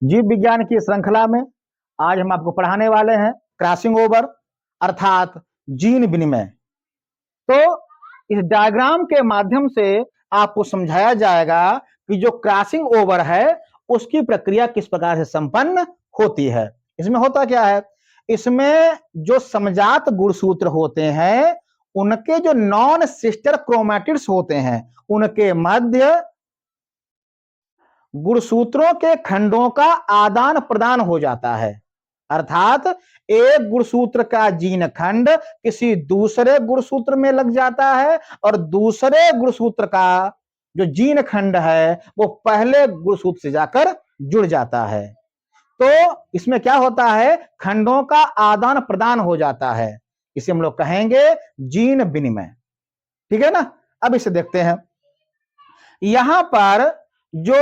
जीव विज्ञान की श्रृंखला में आज हम आपको पढ़ाने वाले हैं क्रॉसिंग ओवर अर्थात जीन विनिमय। तो इस डायग्राम के माध्यम से आपको समझाया जाएगा कि जो क्रॉसिंग ओवर है उसकी प्रक्रिया किस प्रकार से संपन्न होती है। इसमें होता क्या है, इसमें जो समजात गुणसूत्र होते हैं उनके जो नॉन सिस्टर क्रोमैटिड्स होते हैं उनके मध्य गुणसूत्रों के खंडों का आदान प्रदान हो जाता है। अर्थात एक गुणसूत्र का जीन खंड किसी दूसरे गुणसूत्र में लग जाता है और दूसरे गुणसूत्र का जो जीन खंड है वो पहले गुणसूत्र से जाकर जुड़ जाता है। तो इसमें क्या होता है, खंडों का आदान प्रदान हो जाता है। इसे हम लोग कहेंगे जीन विनिमय। ठीक है ना। अब इसे देखते हैं। यहां पर जो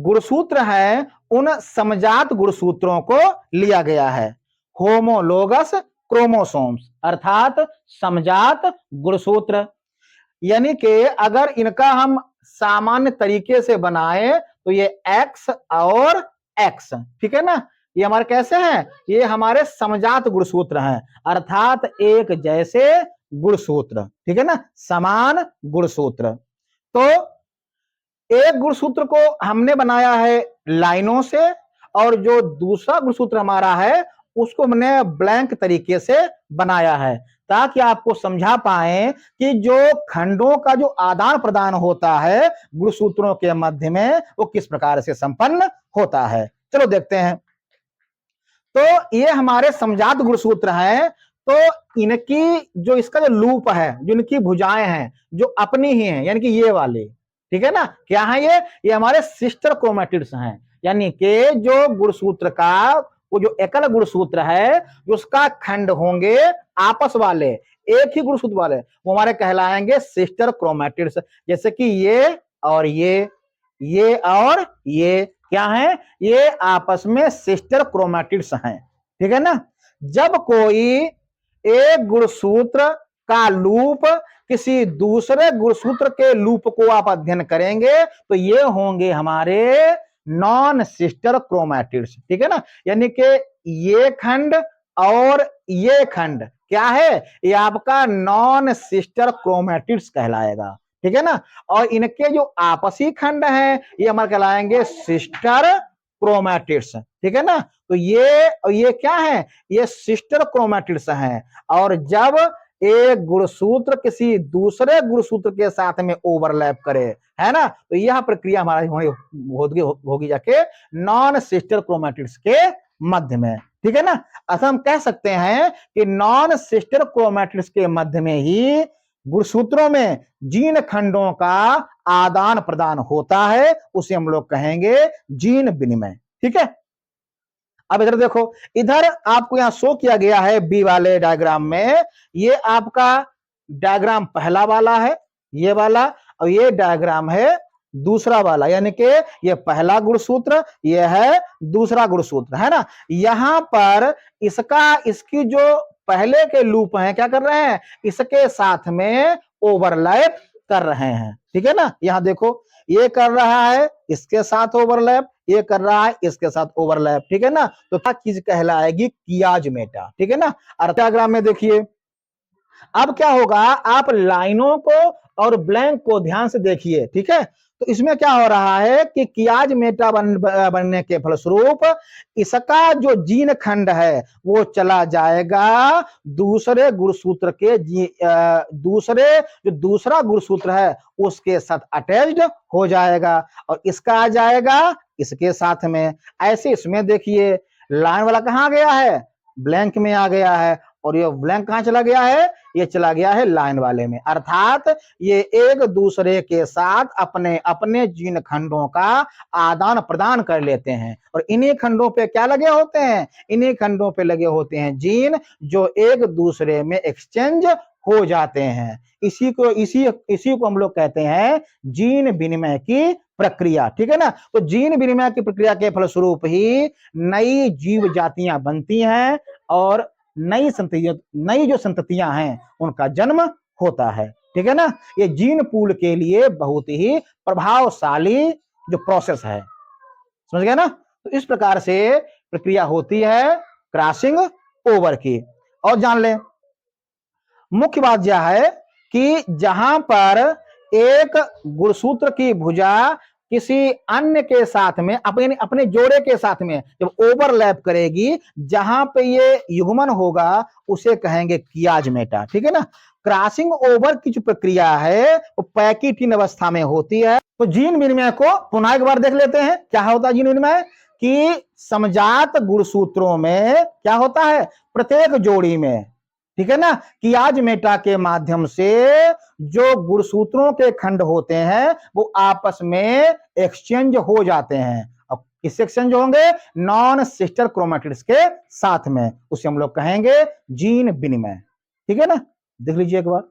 गुणसूत्र है उन समजात गुणसूत्रों को लिया गया है, होमोलोगस क्रोमोसोम्स अर्थात समजात गुणसूत्र। यानी कि अगर इनका हम सामान्य तरीके से बनाए तो ये एक्स और एक्स, ठीक है ना, ये हमारे कैसे हैं, ये हमारे समजात गुणसूत्र हैं अर्थात एक जैसे गुणसूत्र, ठीक है ना, समान गुणसूत्र। तो एक गुणसूत्र को हमने बनाया है लाइनों से और जो दूसरा गुणसूत्र हमारा है उसको हमने ब्लैंक तरीके से बनाया है ताकि आपको समझा पाए कि जो खंडों का जो आदान प्रदान होता है गुणसूत्रों के मध्य में वो किस प्रकार से संपन्न होता है। चलो देखते हैं। तो ये हमारे समजात गुणसूत्र हैं। तो इनकी जो इसका जो लूप है, जो इनकी भुजाएं हैं जो अपनी ही हैं, यानी कि ये वाले, ठीक है ना, क्या है ये हमारे सिस्टर क्रोमैटिड्स हैं। यानी कि जो गुणसूत्र का वो जो एकल गुणसूत्र है उसका खंड होंगे आपस वाले एक ही गुणसूत्र वाले, वो हमारे कहलाएंगे सिस्टर क्रोमैटिड्स। जैसे कि ये और ये और ये क्या है, ये आपस में सिस्टर क्रोमैटिड्स हैं, ठीक है ना। जब कोई एक गुणसूत्र का लूप किसी दूसरे गुणसूत्र के लूप को आप अध्ययन करेंगे तो ये होंगे हमारे नॉन सिस्टर क्रोमैटिड्स, ठीक है ना। यानी कि ये खंड और ये खंड क्या है, ये आपका नॉन सिस्टर क्रोमैटिड्स कहलाएगा, ठीक है ना। और इनके जो आपसी खंड हैं ये हमारे कहलाएंगे सिस्टर क्रोमैटिड्स, ठीक है ना। तो ये क्या है, ये सिस्टर क्रोमैटिड्स हैं। और जब एक गुणसूत्र किसी दूसरे गुणसूत्र के साथ में ओवरलैप करे, है ना, तो यह प्रक्रिया हमारी होगी जाके नॉन सिस्टर क्रोमैटिड्स के मध्य में, ठीक है ना। अतः हम कह सकते हैं कि नॉन सिस्टर क्रोमैटिड्स के मध्य में ही गुणसूत्रों में जीन खंडों का आदान प्रदान होता है, उसे हम लोग कहेंगे जीन विनिमय, ठीक है। अब इधर देखो, इधर आपको यहां शो किया गया है बी वाले डायग्राम में, ये आपका डायग्राम पहला वाला है ये वाला, और ये डायग्राम है दूसरा वाला, यानी कि ये पहला गुणसूत्र, ये है दूसरा गुणसूत्र, है ना। यहां पर इसकी जो पहले के लूप हैं क्या कर रहे हैं, इसके साथ में ओवरलैप कर रहे हैं, ठीक है ना। यहां देखो, ये कर रहा है इसके साथ ओवरलैप, ये कर रहा है इसके साथ ओवरलैप, ठीक है ना। तो क्या चीज कहलाएगी, कियाज-मेटा, ठीक है ना। डायग्राम में देखिए, अब क्या होगा, आप लाइनों को और ब्लैंक को ध्यान से देखिए, ठीक है। तो इसमें क्या हो रहा है कि कियाज-मेटा बनने के फलस्वरूप इसका जो जीन खंड है वो चला जाएगा दूसरे गुणसूत्र के जो दूसरा गुणसूत्र है उसके साथ अटैच्ड हो जाएगा और इसका आ जाएगा इसके साथ में। ऐसे इसमें देखिए, लाइन वाला कहां गया है, ब्लैंक में आ गया है, और ये ब्लैंक कहां चला गया है, ये चला गया है लाइन वाले में। अर्थात ये एक दूसरे के साथ अपने अपने जीन खंडों का आदान प्रदान कर लेते हैं और इन्हीं खंडों पे क्या लगे होते हैं, इन्हीं खंडों पे लगे होते हैं जीन जो एक दूसरे में एक्सचेंज हो जाते हैं। इसी को हम लोग कहते हैं जीन विनिमय की प्रक्रिया, ठीक है ना। तो जीन विनिमय की प्रक्रिया के फलस्वरूप ही नई जीव जातियां बनती हैं और नई जो संततियां हैं उनका जन्म होता है, ठीक है ना। ये जीन पूल के लिए बहुत ही प्रभावशाली जो प्रोसेस है, समझ गए ना। तो इस प्रकार से प्रक्रिया होती है क्रॉसिंग ओवर की। और जान लें, मुख्य बात यह है कि जहां पर एक गुणसूत्र की भुजा किसी अन्य के साथ में अपने अपने जोड़े के साथ में जब ओवरलैप करेगी, जहां पे ये युग्मन होगा उसे कहेंगे कियाज-मेटा। ठीक है ना। क्रॉसिंग ओवर की जो प्रक्रिया है वो पैकिटिन अवस्था में होती है। तो जीन विनिमय को पुनः एक बार देख लेते हैं। क्या होता है जीन विनिमय? कि समजात गुणसूत्रों में क्या होता है, प्रत्येक जोड़ी में, ठीक है ना, कियाज-मेटा के माध्यम से जो गुणसूत्रों के खंड होते हैं वो आपस में एक्सचेंज हो जाते हैं। अब किससे एक्सचेंज होंगे? नॉन सिस्टर क्रोमेटिड्स के साथ में। उसे हम लोग कहेंगे जीन विनिमय। ठीक है ना। देख लीजिए एक बार।